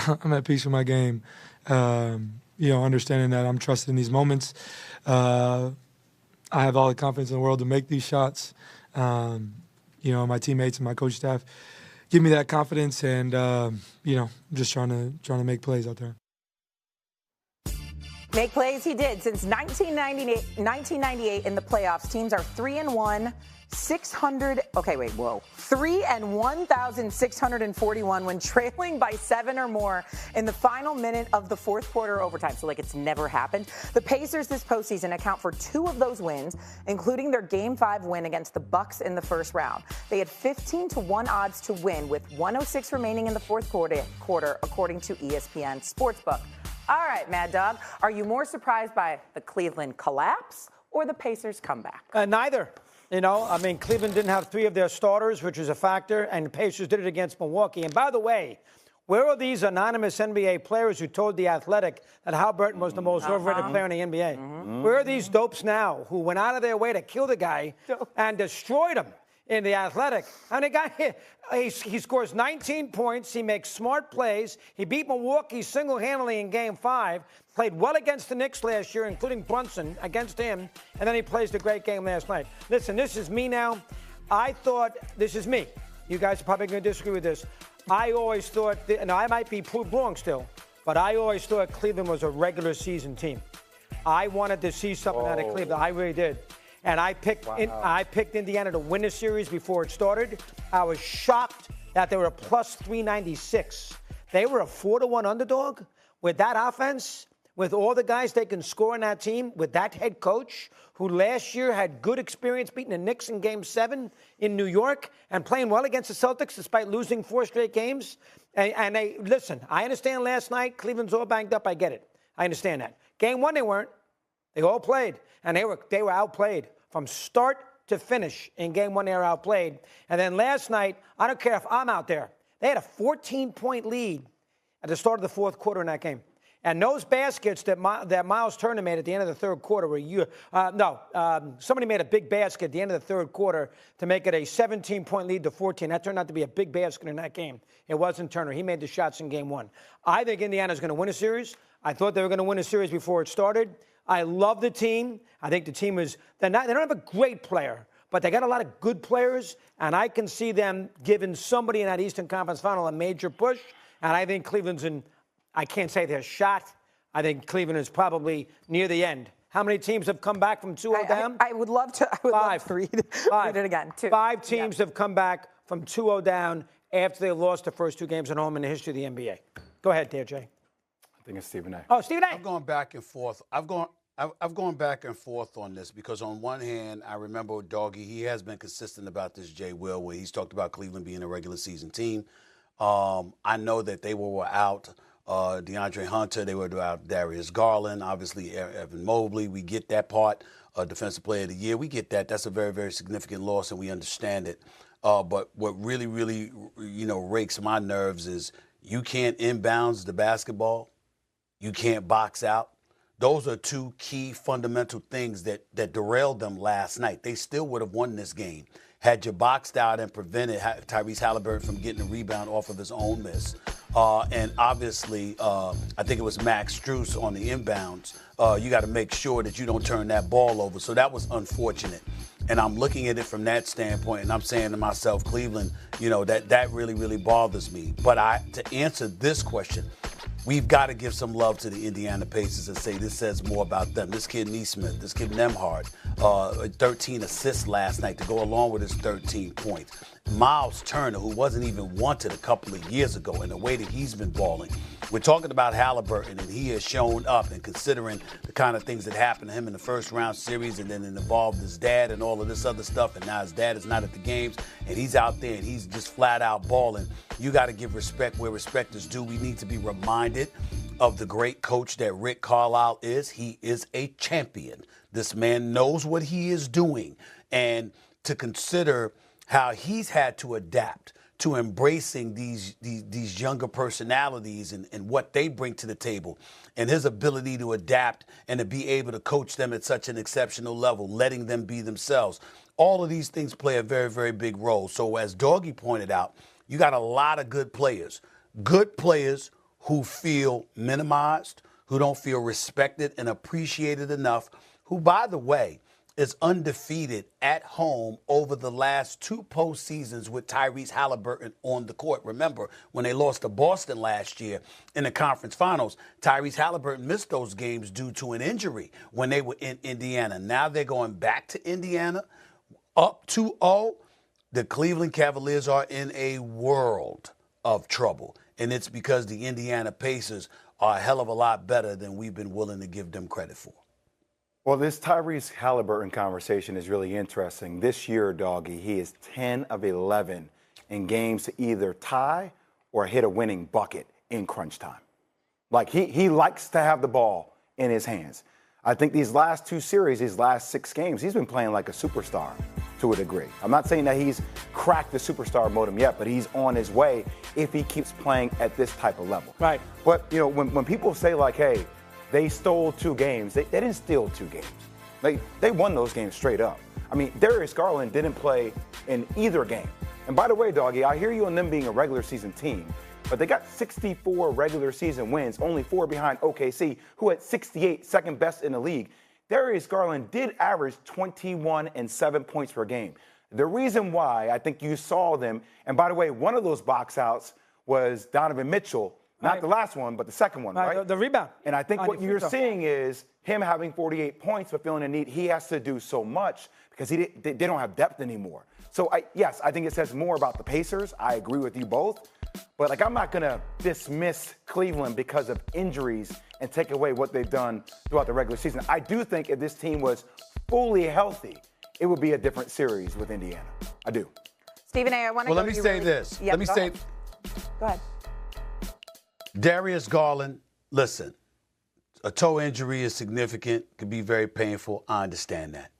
I'm at peace with my game. Understanding that I'm trusted in these moments. I have all the confidence in the world to make these shots. My teammates and my coach staff give me that confidence, and just trying to make plays out there. Make plays he did. Since 1998 in the playoffs, teams are 3-1, 1,641 when trailing by 7 or more in the final minute of the fourth quarter overtime. So it's never happened. The Pacers this postseason account for 2 of those wins, including their Game 5 win against the Bucks in the first round. They had 15-1 odds to win with 1:06 remaining in the fourth quarter, according to ESPN Sportsbook. All right, Mad Dog, are you more surprised by the Cleveland collapse or the Pacers comeback? Neither. Cleveland didn't have 3 of their starters, which was a factor, and the Pacers did it against Milwaukee. And by the way, where are these anonymous NBA players who told The Athletic that Halliburton was the most overrated player in the NBA? Mm-hmm. Where are these dopes now who went out of their way to kill the guy and destroyed him in The Athletic? He scores 19 points. He makes smart plays. He beat Milwaukee single-handedly in Game 5. Played well against the Knicks last year, including Brunson against him. And then he plays the great game last night. Listen, this is me now. This is me. You guys are probably going to disagree with this. I always thought, I might be proved wrong still, but I always thought Cleveland was a regular season team. I wanted to see something out of Cleveland. I really did. And I picked Indiana to win the series before it started. I was shocked that they were a plus 396. They were a 4-1 underdog with that offense, with all the guys they can score on that team, with that head coach who last year had good experience beating the Knicks in Game 7 in New York and playing well against the Celtics despite losing 4 straight games. And listen, I understand last night Cleveland's all banged up. I get it. I understand that. Game 1, they weren't. They all played, and they were outplayed. From start to finish in Game 1, they were outplayed. And then last night, I don't care if I'm out there, they had a 14-point lead at the start of the fourth quarter in that game. And those baskets that Miles Turner made at the end of the third quarter somebody made a big basket at the end of the third quarter to make it a 17-point lead to 14. That turned out to be a big basket in that game. It wasn't Turner. He made the shots in Game 1. I think Indiana's going to win a series. I thought they were going to win a series before it started. I love the team. I think the team they don't have a great player, but they got a lot of good players, and I can see them giving somebody in that Eastern Conference Final a major push. And I think I can't say they're shot. I think Cleveland is probably near the end. How many teams have come back from 2-0 down? I would love to read it again. 5 teams have come back from 2-0 down after they lost the first 2 games at home in the history of the NBA. Go ahead, there, Jay. I think it's Stephen A. Oh, Stephen A. I'm going back and forth. I've gone back and forth on this because on one hand, I remember Doggy, he has been consistent about this, Jay Will, where he's talked about Cleveland being a regular season team. I know that they were without DeAndre Hunter. They were without Darius Garland, obviously Evan Mobley. We get that part. Defensive Player of the Year. We get that. That's a very, very significant loss, and we understand it. But what really, really, rakes my nerves is you can't inbounds the basketball. You can't box out. Those are 2 key fundamental things that derailed them last night. They still would have won this game had you boxed out and prevented Tyrese Halliburton from getting a rebound off of his own miss. And obviously, I think it was Max Strus on the inbounds. You got to make sure that you don't turn that ball over. So that was unfortunate. And I'm looking at it from that standpoint, and I'm saying to myself, Cleveland, that really, really bothers me. But to answer this question, we've got to give some love to the Indiana Pacers and say this says more about them. This kid Neesmith, this kid Nembhard, 13 assists last night to go along with his 13 points. Miles Turner, who wasn't even wanted a couple of years ago, and the way that he's been balling. We're talking about Halliburton, and he has shown up, and considering the kind of things that happened to him in the first round series, and then it involved his dad and all of this other stuff, and now his dad is not at the games, and he's out there, and he's just flat out balling. You got to give respect where respect is due. We need to be reminded of the great coach that Rick Carlisle is. He is a champion. This man knows what he is doing, and to consider how he's had to adapt to embracing these younger personalities and what they bring to the table, and his ability to adapt and to be able to coach them at such an exceptional level, letting them be themselves. All of these things play a very, very big role. So as Doggy pointed out, you got a lot of good players who feel minimized, who don't feel respected and appreciated enough, who, by the way, is undefeated at home over the last 2 postseasons with Tyrese Halliburton on the court. Remember, when they lost to Boston last year in the conference finals, Tyrese Halliburton missed those games due to an injury when they were in Indiana. Now they're going back to Indiana, up 2-0. The Cleveland Cavaliers are in a world of trouble, and it's because the Indiana Pacers are a hell of a lot better than we've been willing to give them credit for. Well, this Tyrese Halliburton conversation is really interesting. This year, Doggy, he is 10 of 11 in games to either tie or hit a winning bucket in crunch time. Like, he likes to have the ball in his hands. I think these last 2 series, these last 6 games, he's been playing like a superstar to a degree. I'm not saying that he's cracked the superstar modem yet, but he's on his way if he keeps playing at this type of level. Right. But, you know, when people say, like, hey, they stole 2 games. They didn't steal 2 games. They won those games straight up. I mean, Darius Garland didn't play in either game. And by the way, Doggy, I hear you on them being a regular season team, but they got 64 regular season wins, only 4 behind OKC, who had 68, second best in the league. Darius Garland did average 21 and 7 points per game. The reason why I think you saw them, and by the way, one of those box outs was Donovan Mitchell. Not the last one, but the second one, right? The rebound. And I think what you're seeing is him having 48 points, but feeling the need. He has to do so much because they don't have depth anymore. So, yes, I think it says more about the Pacers. I agree with you both. But, like, I'm not going to dismiss Cleveland because of injuries and take away what they've done throughout the regular season. I do think if this team was fully healthy, it would be a different series with Indiana. I do. Stephen A., I want to Well, let me say this. Yep, let me say. Go ahead. Darius Garland, listen, a toe injury is significant, could be very painful. I understand that.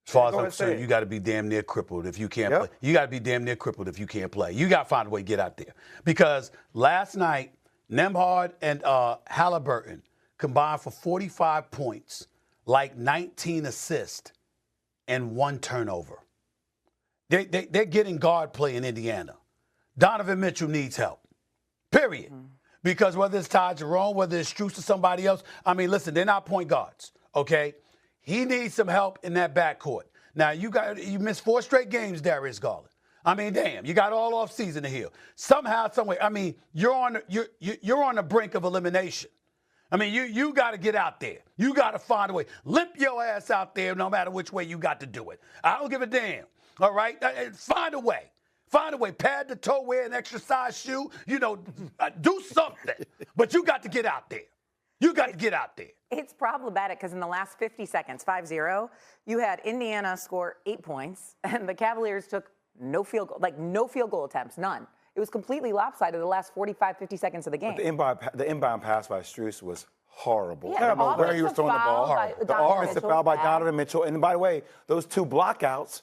As far as I'm concerned, you got to be damn near crippled if you can't play. You got to be damn near crippled if you can't play. You got to find a way to get out there. Because last night, Nembhard and Halliburton combined for 45 points, like 19 assists, and 1 turnover. They're getting guard play in Indiana. Donovan Mitchell needs help. Period. Mm-hmm. Because whether it's Ty Jerome, whether it's Strus or somebody else, I mean, listen, they're not point guards, okay? He needs some help in that backcourt. Now, you missed 4 straight games, Darius Garland. I mean, damn, you got all off season to heal. Somehow, some way, I mean, you're on the brink of elimination. I mean, you got to get out there. You got to find a way. Limp your ass out there no matter which way you got to do it. I don't give a damn, all right? Find a way. Find a way. Pad the toe, wear an extra size shoe. You know, do something. But you got to get out there. You got to get out there. It's problematic because in the last 50 seconds, 5-0, you had Indiana score 8 points, and the Cavaliers took no field goal attempts, none. It was completely lopsided the last 45, 50 seconds of the game. But the inbound pass by Strus was horrible. Yeah, terrible where he was throwing the ball. The offensive foul by Donovan Mitchell. And by the way, those 2 blockouts